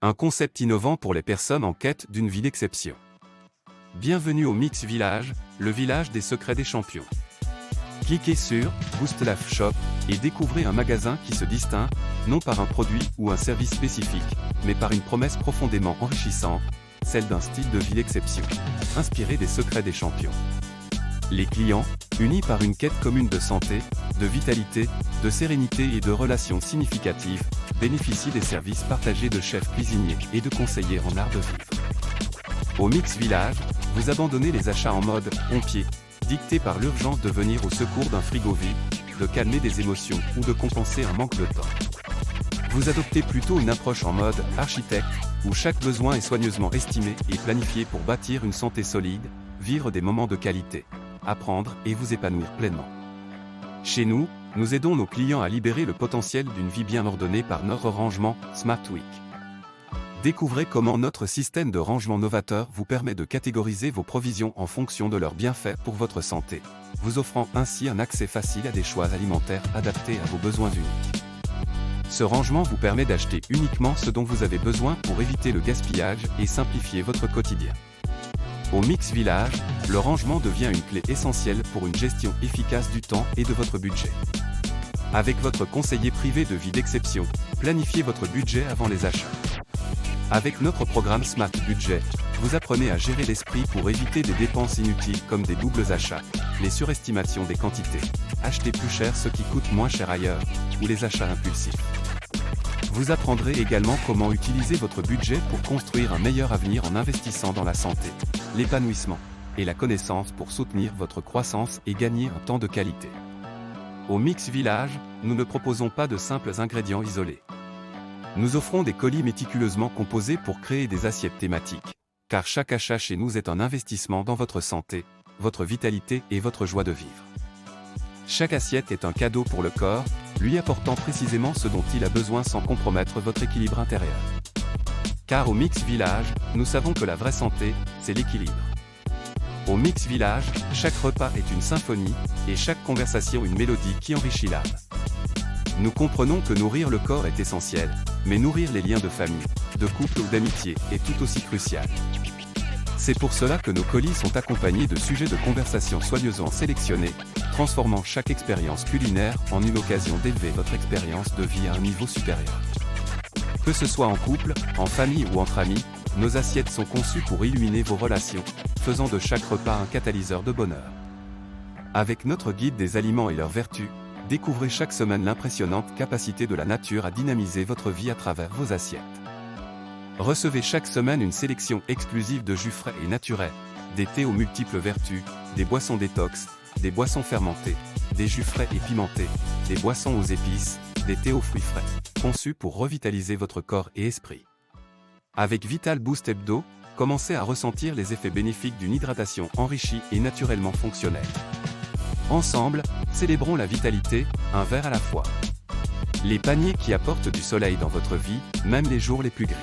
Un concept innovant pour les personnes en quête d'une vie d'exception. Bienvenue au Mix Village, le village des secrets des champions. Cliquez sur Boost Life Shop et découvrez un magasin qui se distingue, non par un produit ou un service spécifique, mais par une promesse profondément enrichissante, celle d'un style de vie d'exception, inspiré des secrets des champions. Les clients, unis par une quête commune de santé, de vitalité, de sérénité et de relations significatives, bénéficient des services partagés de chefs cuisiniers et de conseillers en art de vivre. Au Mix Village, vous abandonnez les achats en mode pompier, dictés par l'urgence de venir au secours d'un frigo vide, de calmer des émotions ou de compenser un manque de temps. Vous adoptez plutôt une approche en mode architecte, où chaque besoin est soigneusement estimé et planifié pour bâtir une santé solide, vivre des moments de qualité, apprendre et vous épanouir pleinement. Chez nous, nous aidons nos clients à libérer le potentiel d'une vie bien ordonnée par notre rangement Smart Week. Découvrez comment notre système de rangement novateur vous permet de catégoriser vos provisions en fonction de leurs bienfaits pour votre santé, vous offrant ainsi un accès facile à des choix alimentaires adaptés à vos besoins uniques. Ce rangement vous permet d'acheter uniquement ce dont vous avez besoin pour éviter le gaspillage et simplifier votre quotidien. Au Mix Village, le rangement devient une clé essentielle pour une gestion efficace du temps et de votre budget. Avec votre conseiller privé de vie d'exception, planifiez votre budget avant les achats. Avec notre programme Smart Budget, vous apprenez à gérer l'esprit pour éviter des dépenses inutiles comme des doubles achats, les surestimations des quantités, acheter plus cher ce qui coûte moins cher ailleurs, ou les achats impulsifs. Vous apprendrez également comment utiliser votre budget pour construire un meilleur avenir en investissant dans la santé, l'épanouissement et la connaissance pour soutenir votre croissance et gagner un temps de qualité. Au Mix Village, nous ne proposons pas de simples ingrédients isolés. Nous offrons des colis méticuleusement composés pour créer des assiettes thématiques, car chaque achat chez nous est un investissement dans votre santé, votre vitalité et votre joie de vivre. Chaque assiette est un cadeau pour le corps, lui apportant précisément ce dont il a besoin sans compromettre votre équilibre intérieur. Car au Mix Village, nous savons que la vraie santé, c'est l'équilibre. Au Mix Village, chaque repas est une symphonie, et chaque conversation une mélodie qui enrichit l'âme. Nous comprenons que nourrir le corps est essentiel, mais nourrir les liens de famille, de couple ou d'amitié est tout aussi crucial. C'est pour cela que nos colis sont accompagnés de sujets de conversation soigneusement sélectionnés, transformant chaque expérience culinaire en une occasion d'élever votre expérience de vie à un niveau supérieur. Que ce soit en couple, en famille ou entre amis, nos assiettes sont conçues pour illuminer vos relations, faisant de chaque repas un catalyseur de bonheur. Avec notre guide des aliments et leurs vertus, découvrez chaque semaine l'impressionnante capacité de la nature à dynamiser votre vie à travers vos assiettes. Recevez chaque semaine une sélection exclusive de jus frais et naturels, des thés aux multiples vertus, des boissons détox, des boissons fermentées, des jus frais et pimentés, des boissons aux épices, des thés aux fruits frais, conçus pour revitaliser votre corps et esprit. Avec Vital Boost Hebdo, commencez à ressentir les effets bénéfiques d'une hydratation enrichie et naturellement fonctionnelle. Ensemble, célébrons la vitalité, un verre à la fois. Les paniers qui apportent du soleil dans votre vie, même les jours les plus gris.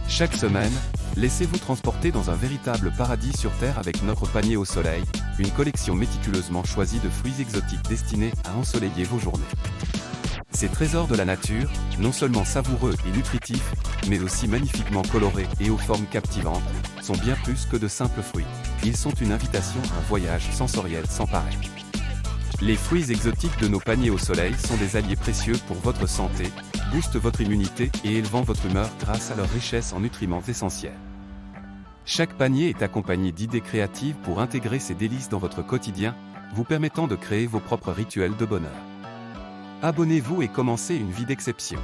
Chaque semaine, laissez-vous transporter dans un véritable paradis sur Terre avec notre panier au soleil, une collection méticuleusement choisie de fruits exotiques destinés à ensoleiller vos journées. Ces trésors de la nature, non seulement savoureux et nutritifs, mais aussi magnifiquement colorés et aux formes captivantes, sont bien plus que de simples fruits. Ils sont une invitation à un voyage sensoriel sans pareil. Les fruits exotiques de nos paniers au soleil sont des alliés précieux pour votre santé, boostent votre immunité et élevant votre humeur grâce à leur richesse en nutriments essentiels. Chaque panier est accompagné d'idées créatives pour intégrer ces délices dans votre quotidien, vous permettant de créer vos propres rituels de bonheur. Abonnez-vous et commencez une vie d'exception.